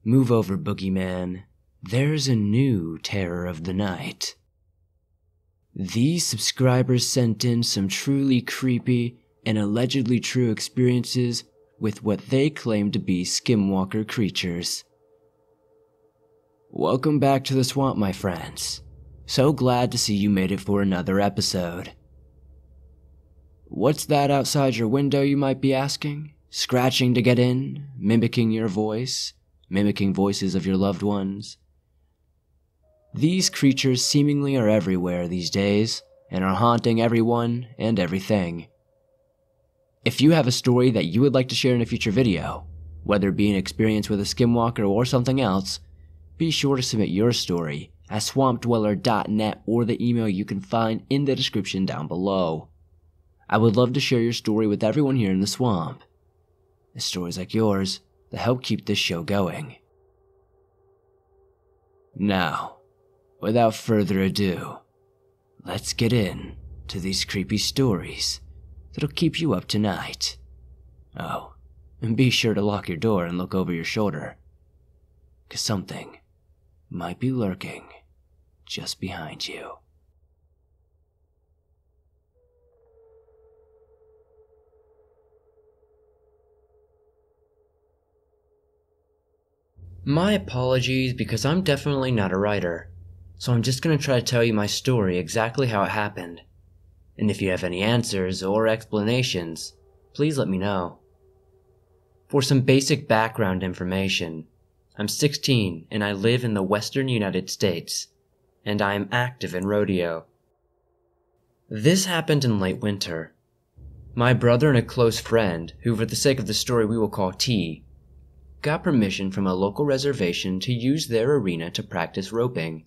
Move over, boogeyman. There's a new terror of the night. These subscribers sent in some truly creepy and allegedly true experiences with what they claim to be Skinwalker creatures. Welcome back to the swamp, my friends. So glad to see you made it for another episode. What's that outside your window, you might be asking? Scratching to get in? Mimicking your voice? Mimicking voices of your loved ones? These creatures seemingly are everywhere these days, and are haunting everyone and everything. If you have a story that you would like to share in a future video, whether it be an experience with a skinwalker or something else, be sure to submit your story at swampdweller.net or the email you can find in the description down below. I would love to share your story with everyone here in the swamp. It's stories like yours that help keep this show going. Now, without further ado, let's get in to these creepy stories that'll keep you up tonight. Oh, and be sure to lock your door and look over your shoulder, 'cause something might be lurking just behind you. My apologies, because I'm definitely not a writer, so I'm just going to try to tell you my story exactly how it happened. And if you have any answers or explanations, please let me know. For some basic background information, I'm 16 and I live in the western United States, and I am active in rodeo. This happened in late winter. My brother and a close friend, who for the sake of the story we will call T, got permission from a local reservation to use their arena to practice roping.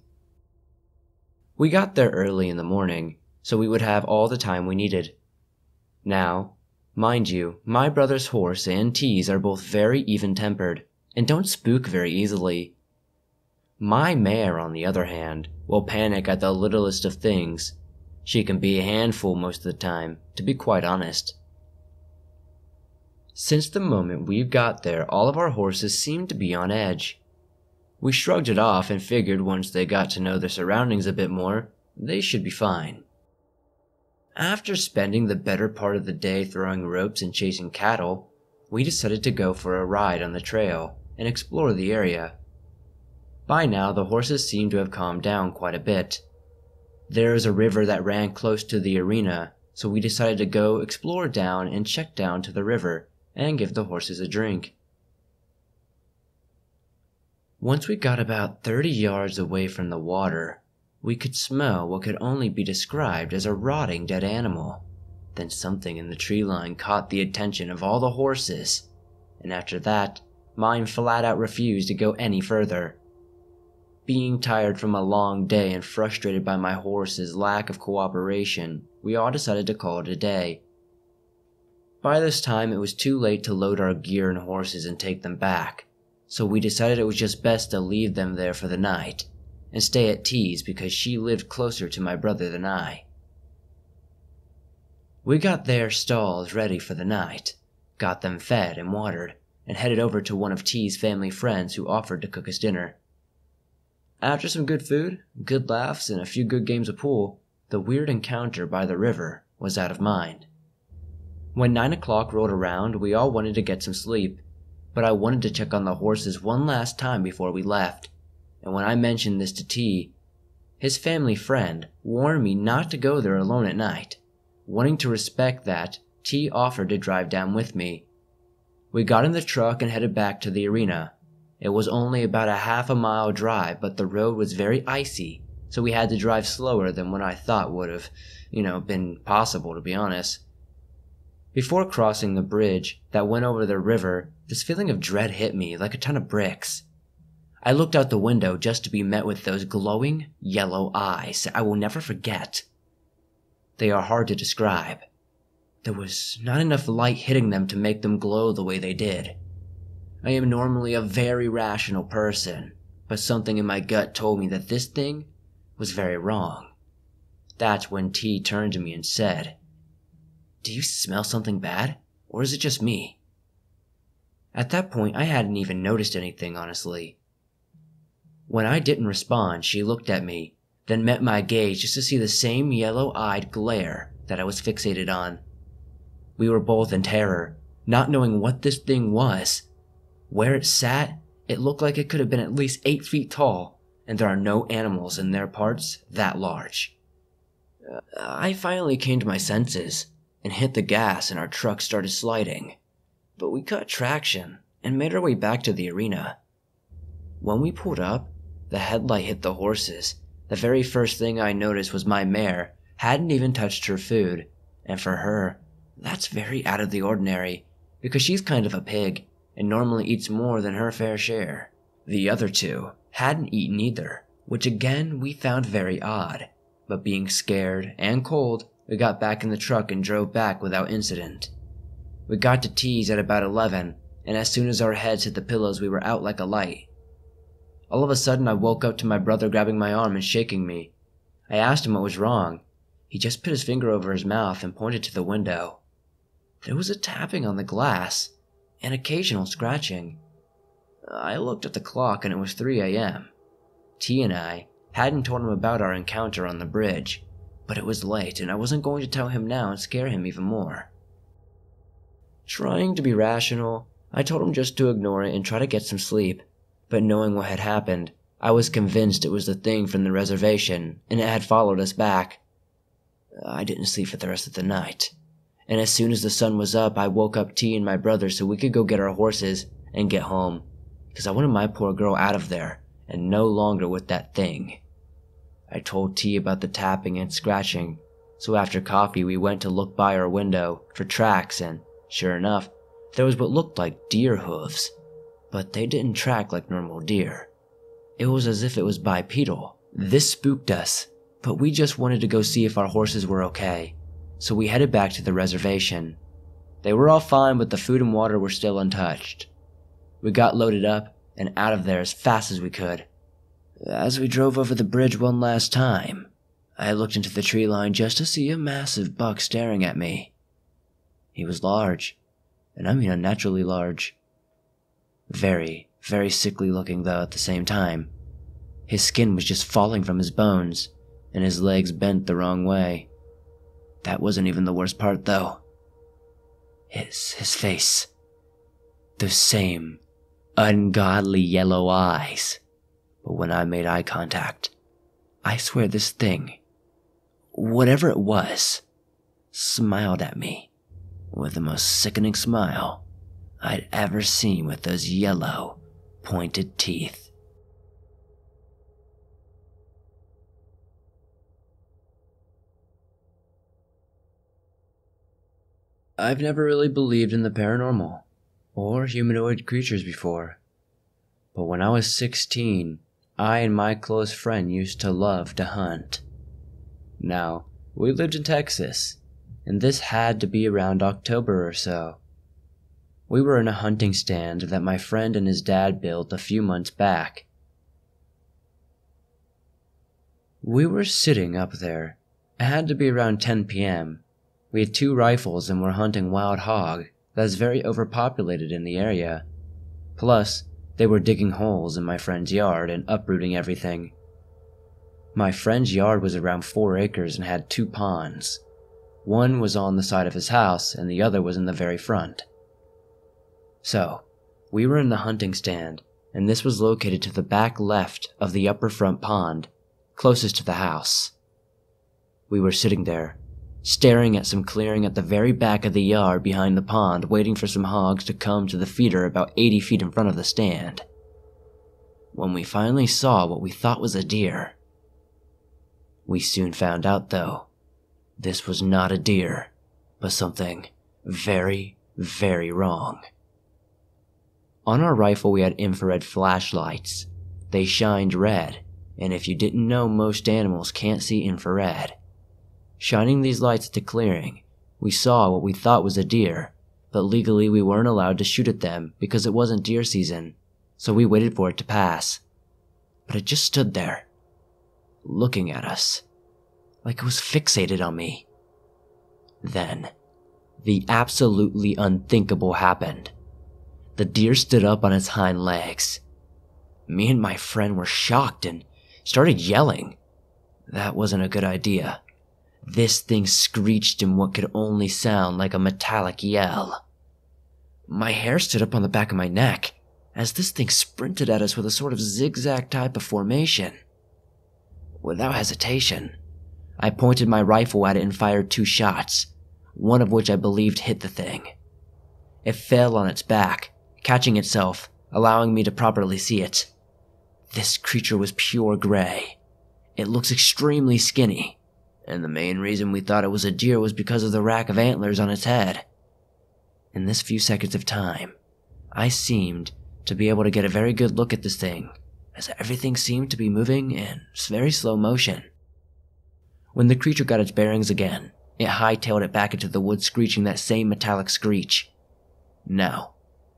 We got there early in the morning, so we would have all the time we needed. Now, mind you, my brother's horse and T's are both very even-tempered, and don't spook very easily. My mare, on the other hand, will panic at the littlest of things. She can be a handful most of the time, to be quite honest. Since the moment we got there, all of our horses seemed to be on edge. We shrugged it off and figured once they got to know their surroundings a bit more, they should be fine. After spending the better part of the day throwing ropes and chasing cattle, we decided to go for a ride on the trail and explore the area. By now, the horses seemed to have calmed down quite a bit. There is a river that ran close to the arena, so we decided to go explore down and check down to the river and give the horses a drink. Once we got about 30 yards away from the water, we could smell what could only be described as a rotting dead animal. Then something in the tree line caught the attention of all the horses, and after that, mine flat out refused to go any further. Being tired from a long day and frustrated by my horse's lack of cooperation, we all decided to call it a day. By this time, it was too late to load our gear and horses and take them back, so we decided it was just best to leave them there for the night and stay at T's because she lived closer to my brother than I. We got their stalls ready for the night, got them fed and watered, and headed over to one of T's family friends who offered to cook us dinner. After some good food, good laughs, and a few good games of pool, the weird encounter by the river was out of mind. When 9 o'clock rolled around, we all wanted to get some sleep, but I wanted to check on the horses one last time before we left, and when I mentioned this to T, his family friend warned me not to go there alone at night. Wanting to respect that, T offered to drive down with me. We got in the truck and headed back to the arena. It was only about a half a mile drive, but the road was very icy, so we had to drive slower than what I thought would have, been possible, to be honest. Before crossing the bridge that went over the river, this feeling of dread hit me like a ton of bricks. I looked out the window just to be met with those glowing, yellow eyes I will never forget. They are hard to describe. There was not enough light hitting them to make them glow the way they did. I am normally a very rational person, but something in my gut told me that this thing was very wrong. That's when T turned to me and said, "Do you smell something bad, or is it just me?" At that point, I hadn't even noticed anything, honestly. When I didn't respond, she looked at me, then met my gaze just to see the same yellow-eyed glare that I was fixated on. We were both in terror, not knowing what this thing was. Where it sat, it looked like it could have been at least 8 feet tall, and there are no animals in their parts that large. I finally came to my senses and hit the gas, and our truck started sliding. But we got traction and made our way back to the arena. When we pulled up, the headlight hit the horses. The very first thing I noticed was my mare hadn't even touched her food, and for her, that's very out of the ordinary, because she's kind of a pig and normally eats more than her fair share. The other two hadn't eaten either, which again we found very odd, but being scared and cold, we got back in the truck and drove back without incident. We got to T's at about 11, and as soon as our heads hit the pillows, we were out like a light. All of a sudden, I woke up to my brother grabbing my arm and shaking me. I asked him what was wrong. He just put his finger over his mouth and pointed to the window. There was a tapping on the glass, and occasional scratching. I looked at the clock and it was 3 a.m. T and I hadn't told him about our encounter on the bridge, but it was late and I wasn't going to tell him now and scare him even more. Trying to be rational, I told him just to ignore it and try to get some sleep, but knowing what had happened, I was convinced it was the thing from the reservation and it had followed us back. I didn't sleep for the rest of the night, and as soon as the sun was up, I woke up T and my brother so we could go get our horses and get home, because I wanted my poor girl out of there and no longer with that thing. I told T about the tapping and scratching, so after coffee we went to look by our window for tracks, and sure enough, there was what looked like deer hooves, but they didn't track like normal deer. It was as if it was bipedal. This spooked us, but we just wanted to go see if our horses were okay, so we headed back to the reservation. They were all fine, but the food and water were still untouched. We got loaded up and out of there as fast as we could. As we drove over the bridge one last time, I looked into the tree line just to see a massive buck staring at me. He was large, and I mean unnaturally large. Very, very sickly looking though at the same time. His skin was just falling from his bones, and his legs bent the wrong way. That wasn't even the worst part though. His face. Those same ungodly yellow eyes. But when I made eye contact, I swear this thing, whatever it was, smiled at me with the most sickening smile I'd ever seen, with those yellow, pointed teeth. I've never really believed in the paranormal or humanoid creatures before, but when I was 16, I and my close friend used to love to hunt. Now, we lived in Texas, and this had to be around October or so. We were in a hunting stand that my friend and his dad built a few months back. We were sitting up there. It had to be around 10 p.m. We had 2 rifles and were hunting wild hog that's very overpopulated in the area. Plus, they were digging holes in my friend's yard and uprooting everything. My friend's yard was around 4 acres and had 2 ponds. One was on the side of his house and the other was in the very front. So, we were in the hunting stand, and this was located to the back left of the upper front pond, closest to the house. We were sitting there, staring at some clearing at the very back of the yard behind the pond, waiting for some hogs to come to the feeder about 80 feet in front of the stand. When we finally saw what we thought was a deer. We soon found out, though, this was not a deer, but something very, very wrong. On our rifle we had infrared flashlights. They shined red, and if you didn't know, most animals can't see infrared. Shining these lights at the clearing, we saw what we thought was a deer, but legally we weren't allowed to shoot at them because it wasn't deer season, so we waited for it to pass. But it just stood there, looking at us, like it was fixated on me. Then, the absolutely unthinkable happened. the deer stood up on its hind legs. Me and my friend were shocked and started yelling. That wasn't a good idea. This thing screeched in what could only sound like a metallic yell. My hair stood up on the back of my neck as this thing sprinted at us with a sort of zigzag type of formation. Without hesitation, I pointed my rifle at it and fired 2 shots, one of which I believed hit the thing. It fell on its back, catching itself, allowing me to properly see it. This creature was pure gray. It looks extremely skinny, and the main reason we thought it was a deer was because of the rack of antlers on its head. In this few seconds of time, I seemed to be able to get a very good look at this thing, as everything seemed to be moving in very slow motion. When the creature got its bearings again, it hightailed it back into the woods, screeching that same metallic screech. Now,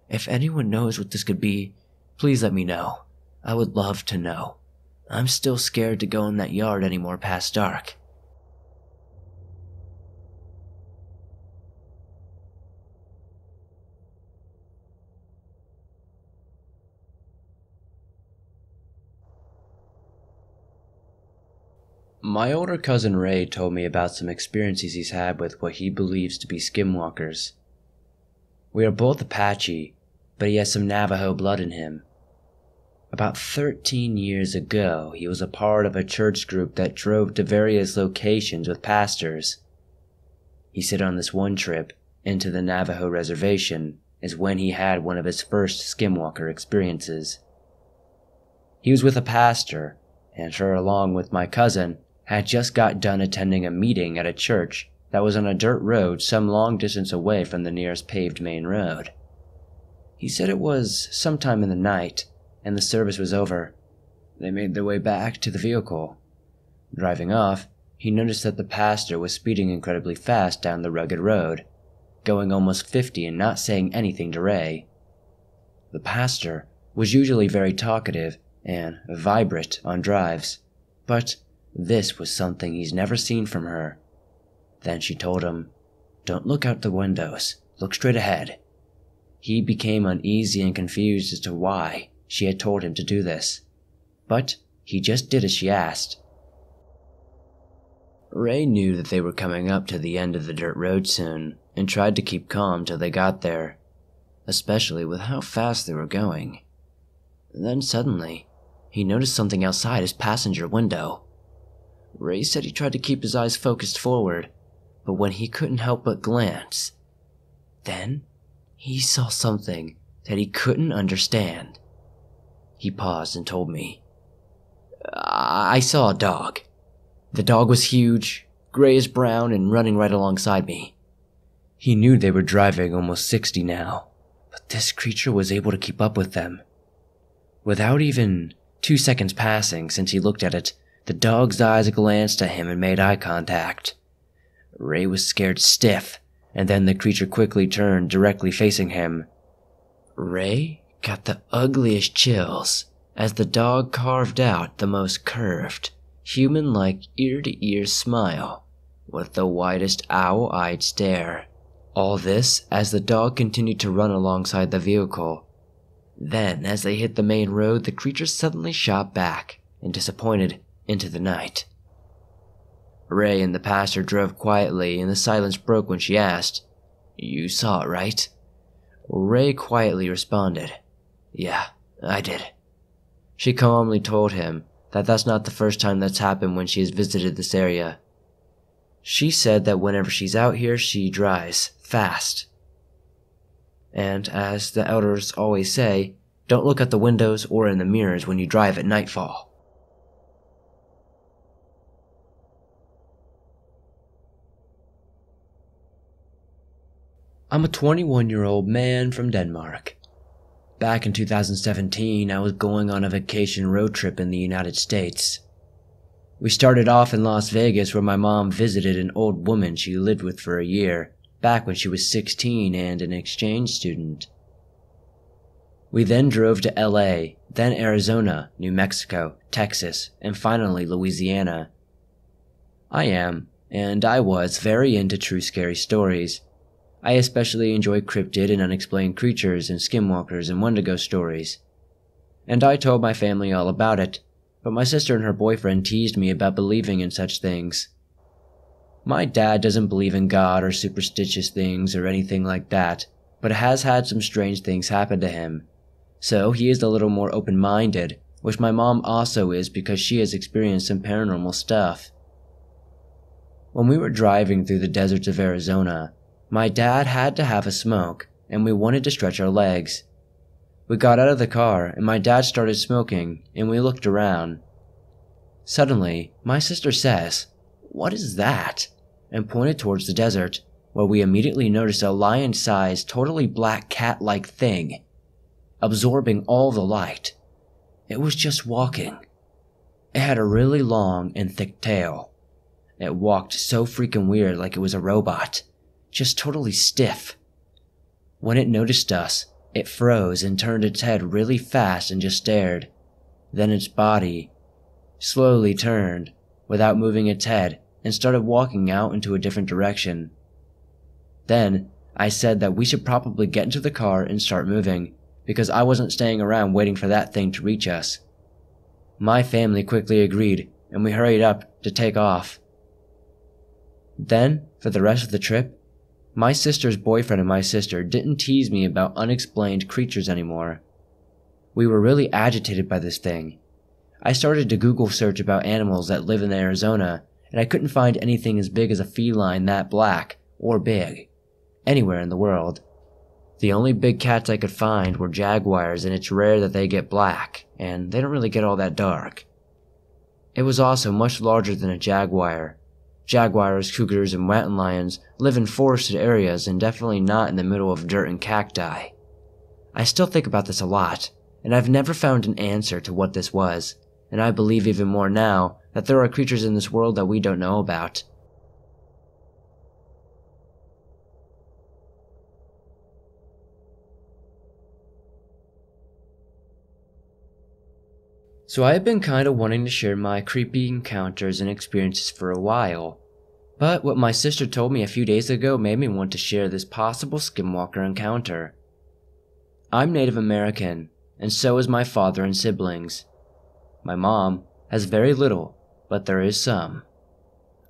if anyone knows what this could be, please let me know. I would love to know. I'm still scared to go in that yard anymore past dark. My older cousin Ray told me about some experiences he's had with what he believes to be skinwalkers. We are both Apache, but he has some Navajo blood in him. About 13 years ago, he was a part of a church group that drove to various locations with pastors. He said on this one trip into the Navajo reservation is when he had one of his first skinwalker experiences. He was with a pastor, and her, along with my cousin, had just got done attending a meeting at a church that was on a dirt road some long distance away from the nearest paved main road. He said it was sometime in the night, and the service was over. They made their way back to the vehicle. Driving off, he noticed that the pastor was speeding incredibly fast down the rugged road, going almost 50 and not saying anything to Ray. The pastor was usually very talkative and vibrant on drives, but this was something he's never seen from her. Then she told him, "Don't look out the windows, look straight ahead." He became uneasy and confused as to why she had told him to do this, but he just did as she asked. Ray knew that they were coming up to the end of the dirt road soon, and tried to keep calm till they got there, especially with how fast they were going. Then suddenly, he noticed something outside his passenger window. Ray said he tried to keep his eyes focused forward, but when he couldn't help but glance, then he saw something that he couldn't understand. He paused and told me, "I saw a dog. The dog was huge, grayish-brown, and running right alongside me." He knew they were driving almost 60 now, but this creature was able to keep up with them. Without even 2 seconds passing since he looked at it, the dog's eyes glanced at him and made eye contact. Ray was scared stiff, and then the creature quickly turned, directly facing him. Ray got the ugliest chills as the dog carved out the most curved, human-like ear-to-ear smile with the widest owl-eyed stare. All this as the dog continued to run alongside the vehicle. Then, as they hit the main road, the creature suddenly shot back and disappointed into the night. Ray and the pastor drove quietly, and the silence broke when she asked, "You saw it, right?" Ray quietly responded, "Yeah, I did." She calmly told him that that's not the first time that's happened when she has visited this area. She said that whenever she's out here, she drives fast. And as the elders always say, don't look at the windows or in the mirrors when you drive at nightfall. I'm a 21-year-old man from Denmark. Back in 2017, I was going on a vacation road trip in the United States. We started off in Las Vegas, where my mom visited an old woman she lived with for a year, back when she was 16 and an exchange student. We then drove to LA, then Arizona, New Mexico, Texas, and finally Louisiana. I am, and I was, very into true scary stories. I especially enjoy cryptid and unexplained creatures and skinwalkers and Wendigo stories. And I told my family all about it, but my sister and her boyfriend teased me about believing in such things. My dad doesn't believe in God or superstitious things or anything like that, but has had some strange things happen to him. So he is a little more open-minded, which my mom also is because she has experienced some paranormal stuff. When we were driving through the deserts of Arizona, my dad had to have a smoke, and we wanted to stretch our legs. We got out of the car, and my dad started smoking, and we looked around. Suddenly, my sister says, "What is that?" and pointed towards the desert, where we immediately noticed a lion-sized, totally black cat-like thing, absorbing all the light. It was just walking. It had a really long and thick tail. It walked so freaking weird, like it was a robot, just totally stiff. When it noticed us, it froze and turned its head really fast and just stared. Then its body slowly turned without moving its head and started walking out into a different direction. Then I said that we should probably get into the car and start moving, because I wasn't staying around waiting for that thing to reach us. My family quickly agreed, and we hurried up to take off. Then, for the rest of the trip, my sister's boyfriend and my sister didn't tease me about unexplained creatures anymore. We were really agitated by this thing. I started to Google search about animals that live in Arizona, and I couldn't find anything as big as a feline that black, or big, anywhere in the world. The only big cats I could find were jaguars, and it's rare that they get black, and they don't really get all that dark. It was also much larger than a jaguar. Jaguars, cougars, and mountain lions live in forested areas and definitely not in the middle of dirt and cacti. I still think about this a lot, and I've never found an answer to what this was, and I believe even more now that there are creatures in this world that we don't know about. So I have been kinda wanting to share my creepy encounters and experiences for a while, but what my sister told me a few days ago made me want to share this possible Skinwalker encounter. I'm Native American, and so is my father and siblings. My mom has very little, but there is some.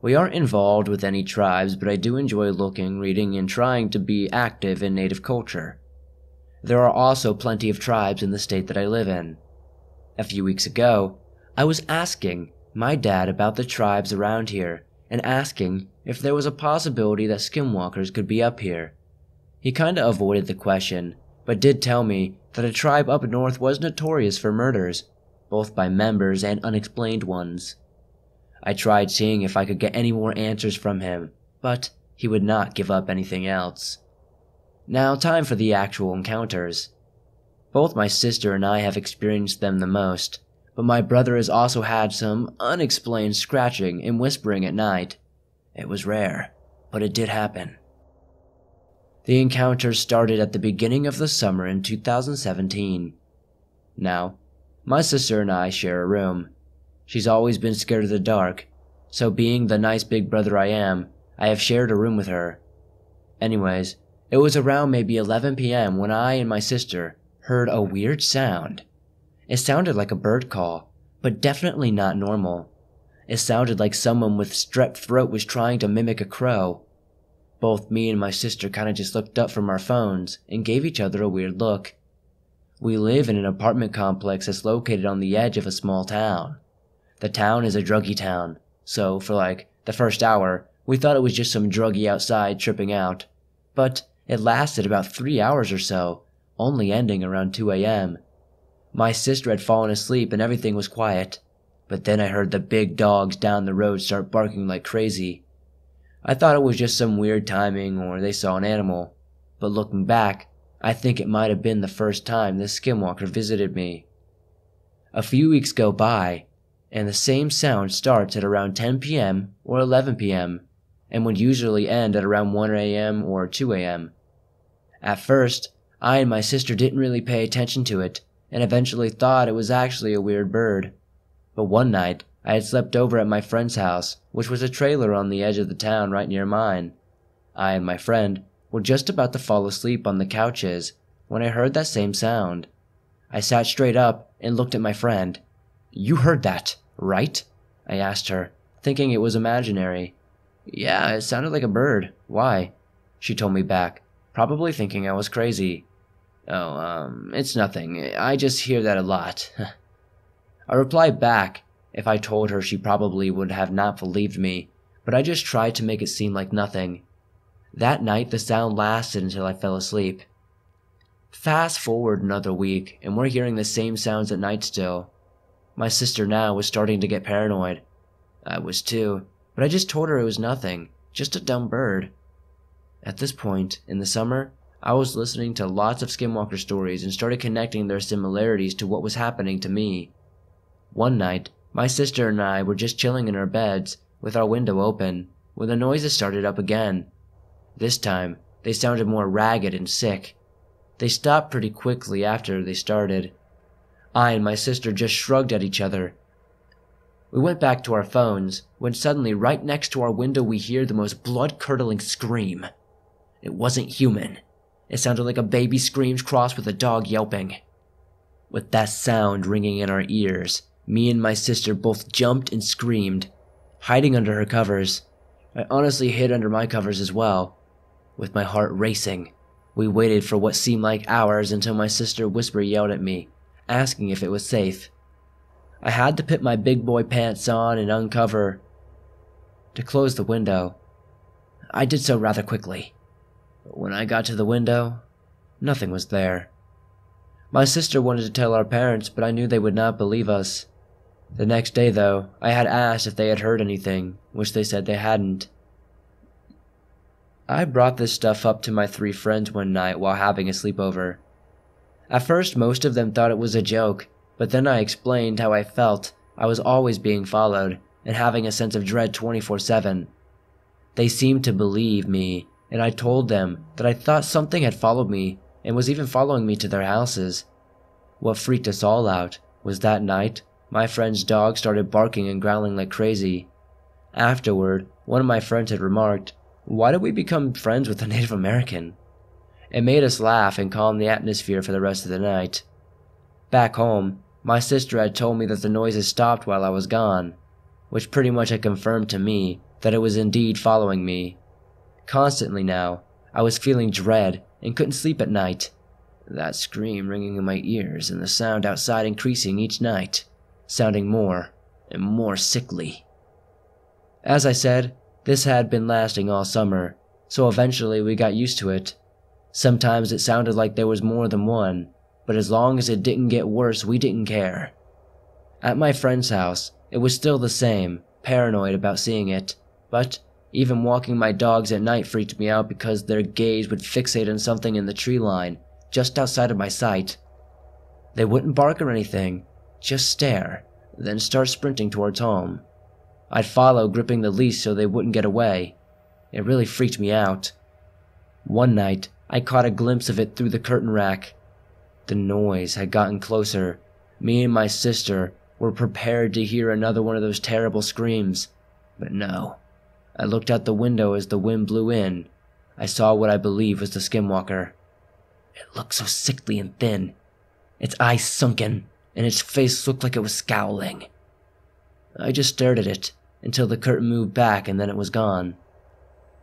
We aren't involved with any tribes, but I do enjoy looking, reading, and trying to be active in Native culture. There are also plenty of tribes in the state that I live in. A few weeks ago, I was asking my dad about the tribes around here and asking if there was a possibility that skinwalkers could be up here. He kinda avoided the question, but did tell me that a tribe up north was notorious for murders, both by members and unexplained ones. I tried seeing if I could get any more answers from him, but he would not give up anything else. Now, time for the actual encounters. Both my sister and I have experienced them the most, but my brother has also had some unexplained scratching and whispering at night. It was rare, but it did happen. The encounters started at the beginning of the summer in 2017. Now, my sister and I share a room. She's always been scared of the dark, so being the nice big brother I am, I have shared a room with her. Anyways, it was around maybe 11 p.m. when I and my sister heard a weird sound. It sounded like a bird call, but definitely not normal. It sounded like someone with strep throat was trying to mimic a crow. Both me and my sister kinda just looked up from our phones and gave each other a weird look. We live in an apartment complex that's located on the edge of a small town. The town is a druggie town, so for the first hour, we thought it was just some druggie outside tripping out. But it lasted about 3 hours or so, only ending around 2 a.m. My sister had fallen asleep and everything was quiet, but then I heard the big dogs down the road start barking like crazy. I thought it was just some weird timing or they saw an animal, but looking back, I think it might have been the first time this skinwalker visited me. A few weeks go by, and the same sound starts at around 10 p.m. or 11 p.m., and would usually end at around 1 a.m. or 2 a.m. At first, I and my sister didn't really pay attention to it, and eventually thought it was actually a weird bird. But one night, I had slept over at my friend's house, which was a trailer on the edge of the town right near mine. I and my friend were just about to fall asleep on the couches when I heard that same sound. I sat straight up and looked at my friend. "You heard that, right?" I asked her, thinking it was imaginary. "Yeah, it sounded like a bird. Why?" She told me back, probably thinking I was crazy. "Oh, it's nothing. I just hear that a lot." I replied back. If I told her, she probably would have not believed me, but I just tried to make it seem like nothing. That night, the sound lasted until I fell asleep. Fast forward another week, and we're hearing the same sounds at night still. My sister now was starting to get paranoid. I was too, but I just told her it was nothing, just a dumb bird. At this point, in the summer, I was listening to lots of Skinwalker stories and started connecting their similarities to what was happening to me. One night, my sister and I were just chilling in our beds, with our window open, when the noises started up again. This time, they sounded more ragged and sick. They stopped pretty quickly after they started. I and my sister just shrugged at each other. We went back to our phones, when suddenly right next to our window we hear the most blood-curdling scream. It wasn't human. It sounded like a baby screams crossed with a dog yelping. With that sound ringing in our ears, me and my sister both jumped and screamed, hiding under her covers. I honestly hid under my covers as well. With my heart racing, we waited for what seemed like hours until my sister whisper yelled at me, asking if it was safe. I had to put my big boy pants on and uncover to close the window. I did so rather quickly. When I got to the window, nothing was there. My sister wanted to tell our parents, but I knew they would not believe us. The next day, though, I had asked if they had heard anything, which they said they hadn't. I brought this stuff up to my 3 friends one night while having a sleepover. At first, most of them thought it was a joke, but then I explained how I felt I was always being followed and having a sense of dread 24/7. They seemed to believe me, and I told them that I thought something had followed me and was even following me to their houses. What freaked us all out was that night, my friend's dog started barking and growling like crazy. Afterward, one of my friends had remarked, "Why did we become friends with a Native American?" It made us laugh and calm the atmosphere for the rest of the night. Back home, my sister had told me that the noises stopped while I was gone, which pretty much had confirmed to me that it was indeed following me. Constantly now, I was feeling dread and couldn't sleep at night. That scream ringing in my ears and the sound outside increasing each night, sounding more and more sickly. As I said, this had been lasting all summer, so eventually we got used to it. Sometimes it sounded like there was more than one, but as long as it didn't get worse, we didn't care. At my friend's house, it was still the same, paranoid about seeing it, but even walking my dogs at night freaked me out because their gaze would fixate on something in the tree line, just outside of my sight. They wouldn't bark or anything, just stare, then start sprinting towards home. I'd follow, gripping the leash so they wouldn't get away. It really freaked me out. One night, I caught a glimpse of it through the curtain rack. The noise had gotten closer. Me and my sister were prepared to hear another one of those terrible screams, but no. I looked out the window as the wind blew in. I saw what I believe was the Skinwalker. It looked so sickly and thin, its eyes sunken, and its face looked like it was scowling. I just stared at it until the curtain moved back and then it was gone.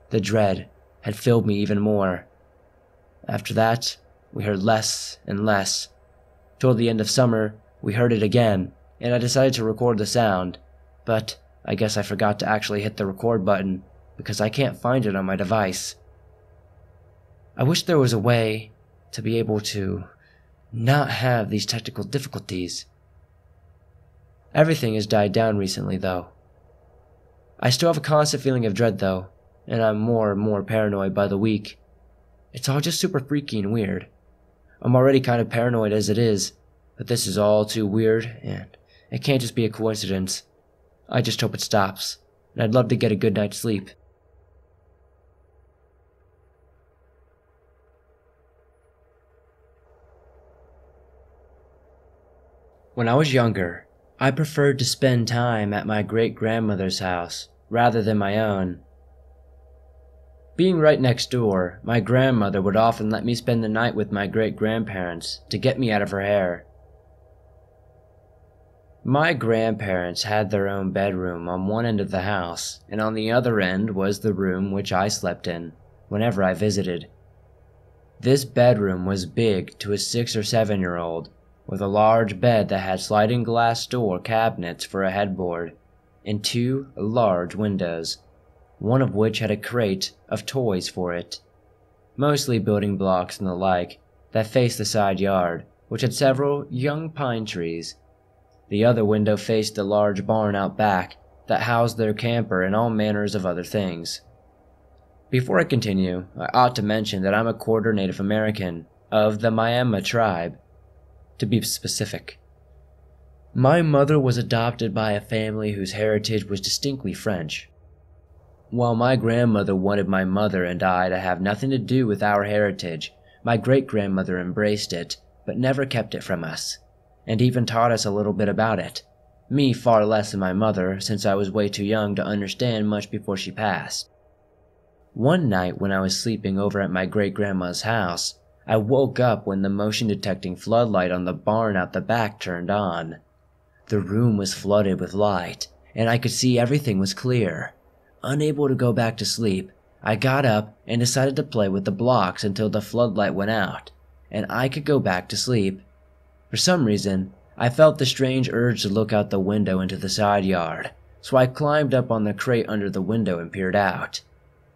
The dread had filled me even more. After that, we heard less and less. Toward the end of summer, we heard it again, and I decided to record the sound, but I guess I forgot to actually hit the record button because I can't find it on my device. I wish there was a way to be able to not have these technical difficulties. Everything has died down recently, though. I still have a constant feeling of dread, though, and I'm more and more paranoid by the week. It's all just super freaky and weird. I'm already kind of paranoid as it is, but this is all too weird, and it can't just be a coincidence. I just hope it stops, and I'd love to get a good night's sleep. When I was younger, I preferred to spend time at my great-grandmother's house rather than my own. Being right next door, my grandmother would often let me spend the night with my great-grandparents to get me out of her hair. My grandparents had their own bedroom on one end of the house, and on the other end was the room which I slept in whenever I visited. This bedroom was big to a 6 or 7-year-old, with a large bed that had sliding glass door cabinets for a headboard, and 2 large windows, one of which had a crate of toys for it, mostly building blocks and the like, that faced the side yard, which had several young pine trees. The other window faced a large barn out back that housed their camper and all manners of other things. Before I continue, I ought to mention that I'm a quarter Native American, of the Miami tribe, to be specific. My mother was adopted by a family whose heritage was distinctly French. While my grandmother wanted my mother and I to have nothing to do with our heritage, my great-grandmother embraced it, but never kept it from us, and even taught us a little bit about it. Me far less than my mother, since I was way too young to understand much before she passed. One night when I was sleeping over at my great-grandma's house, I woke up when the motion-detecting floodlight on the barn out the back turned on. The room was flooded with light, and I could see everything was clear. Unable to go back to sleep, I got up and decided to play with the blocks until the floodlight went out, and I could go back to sleep. For some reason, I felt the strange urge to look out the window into the side yard, so I climbed up on the crate under the window and peered out.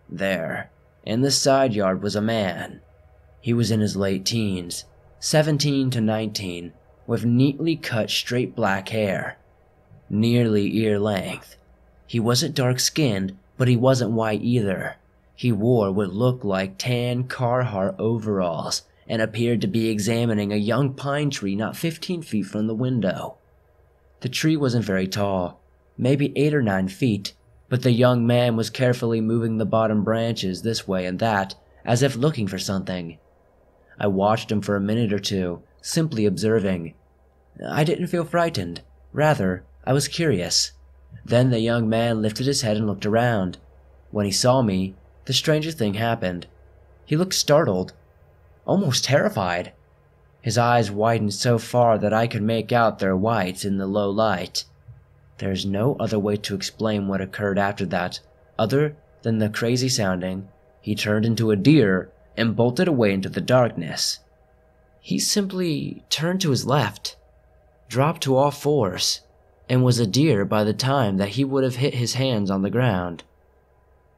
There, in the side yard, was a man. He was in his late teens, 17 to 19, with neatly cut straight black hair, nearly ear length. He wasn't dark-skinned, but he wasn't white either. He wore what looked like tan Carhartt overalls and appeared to be examining a young pine tree not 15 feet from the window. The tree wasn't very tall, maybe 8 or 9 feet, but the young man was carefully moving the bottom branches this way and that, as if looking for something. I watched him for a minute or two, simply observing. I didn't feel frightened. Rather, I was curious. Then the young man lifted his head and looked around. When he saw me, the strangest thing happened. He looked startled, almost terrified. His eyes widened so far that I could make out their whites in the low light. There's no other way to explain what occurred after that, other than the crazy sounding. He turned into a deer and bolted away into the darkness. He simply turned to his left, dropped to all fours, and was a deer by the time that he would have hit his hands on the ground.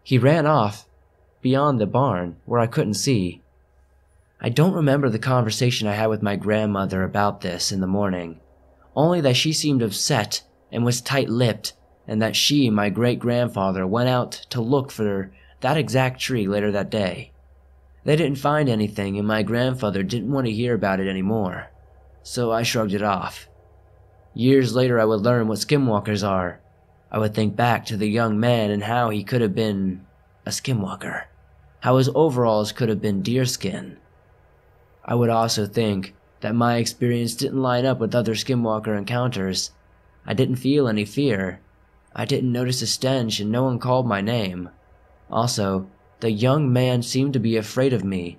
He ran off, beyond the barn, where I couldn't see. I don't remember the conversation I had with my grandmother about this in the morning, only that she seemed upset and was tight-lipped, and that she and my great-grandfather went out to look for that exact tree later that day. They didn't find anything, and my grandfather didn't want to hear about it anymore, so I shrugged it off. Years later I would learn what skinwalkers are. I would think back to the young man and how he could have been a skinwalker, how his overalls could have been deerskin. I would also think that my experience didn't line up with other skinwalker encounters. I didn't feel any fear. I didn't notice a stench and no one called my name. Also, the young man seemed to be afraid of me.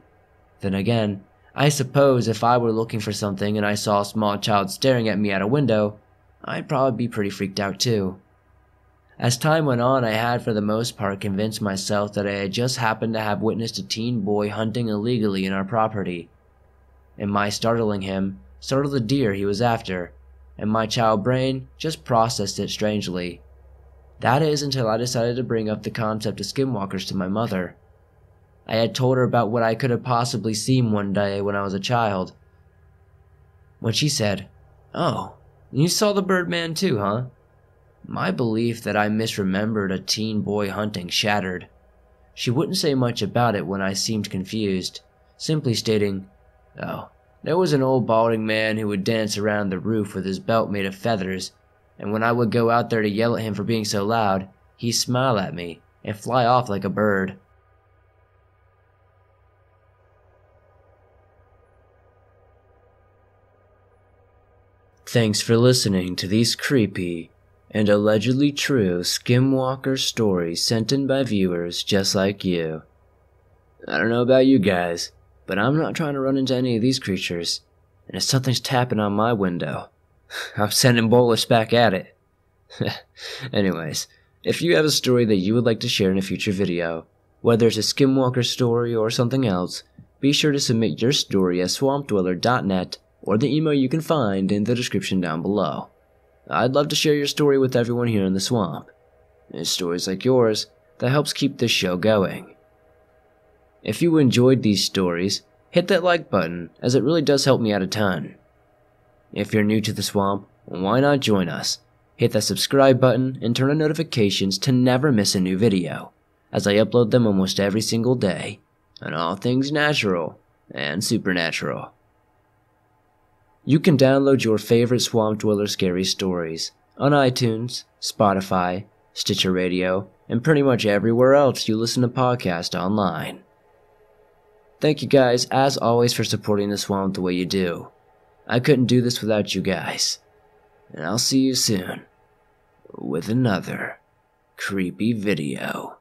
Then again, I suppose if I were looking for something and I saw a small child staring at me at a window, I'd probably be pretty freaked out too. As time went on, I had for the most part convinced myself that I had just happened to have witnessed a teen boy hunting illegally in our property, and my startling him startled the deer he was after, and my child brain just processed it strangely. That is, until I decided to bring up the concept of skinwalkers to my mother. I had told her about what I could have possibly seen one day when I was a child. When she said, "Oh, you saw the Birdman too, huh?" My belief that I misremembered a teen boy hunting shattered. She wouldn't say much about it when I seemed confused, simply stating, "Oh, there was an old balding man who would dance around the roof with his belt made of feathers, and when I would go out there to yell at him for being so loud, he'd smile at me and fly off like a bird." Thanks for listening to these creepy and allegedly true skinwalker stories sent in by viewers just like you. I don't know about you guys, but I'm not trying to run into any of these creatures, and if something's tapping on my window, I'm sending Bolus back at it. Anyways, if you have a story that you would like to share in a future video, whether it's a Skinwalker story or something else, be sure to submit your story at swampdweller.net or the email you can find in the description down below. I'd love to share your story with everyone here in the swamp. It's stories like yours that helps keep this show going. If you enjoyed these stories, hit that like button, as it really does help me out a ton. If you're new to the swamp, why not join us? Hit that subscribe button and turn on notifications to never miss a new video, as I upload them almost every single day on all things natural and supernatural. You can download your favorite Swamp Dweller scary stories on iTunes, Spotify, Stitcher Radio, and pretty much everywhere else you listen to podcasts online. Thank you guys, as always, for supporting the swamp the way you do. I couldn't do this without you guys. And I'll see you soon with another creepy video.